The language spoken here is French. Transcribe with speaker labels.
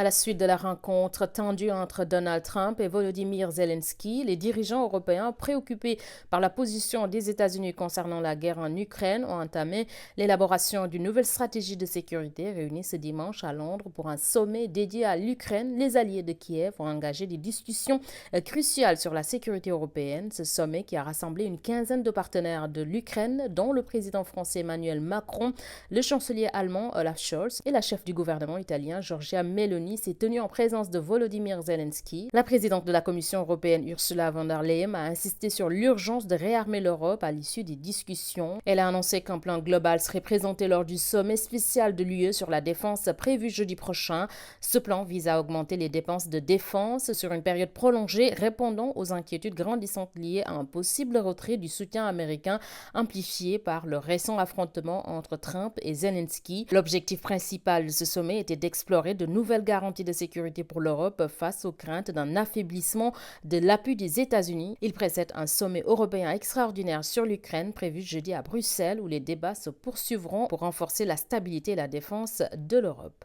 Speaker 1: À la suite de la rencontre tendue entre Donald Trump et Volodymyr Zelensky, les dirigeants européens préoccupés par la position des États-Unis concernant la guerre en Ukraine ont entamé l'élaboration d'une nouvelle stratégie de sécurité réunie ce dimanche à Londres pour un sommet dédié à l'Ukraine. Les alliés de Kiev ont engagé des discussions cruciales sur la sécurité européenne. Ce sommet qui a rassemblé une quinzaine de partenaires de l'Ukraine, dont le président français Emmanuel Macron, le chancelier allemand Olaf Scholz et la chef du gouvernement italien Giorgia Meloni, s'est tenue en présence de Volodymyr Zelensky. La présidente de la Commission européenne Ursula von der Leyen a insisté sur l'urgence de réarmer l'Europe à l'issue des discussions. Elle a annoncé qu'un plan global serait présenté lors du sommet spécial de l'UE sur la défense prévu jeudi prochain. Ce plan vise à augmenter les dépenses de défense sur une période prolongée, répondant aux inquiétudes grandissantes liées à un possible retrait du soutien américain amplifié par le récent affrontement entre Trump et Zelensky. L'objectif principal de ce sommet était d'explorer de nouvelles garanties de sécurité pour l'Europe face aux craintes d'un affaiblissement de l'appui des États-Unis. Il précède un sommet européen extraordinaire sur l'Ukraine prévu jeudi à Bruxelles où les débats se poursuivront pour renforcer la stabilité et la défense de l'Europe.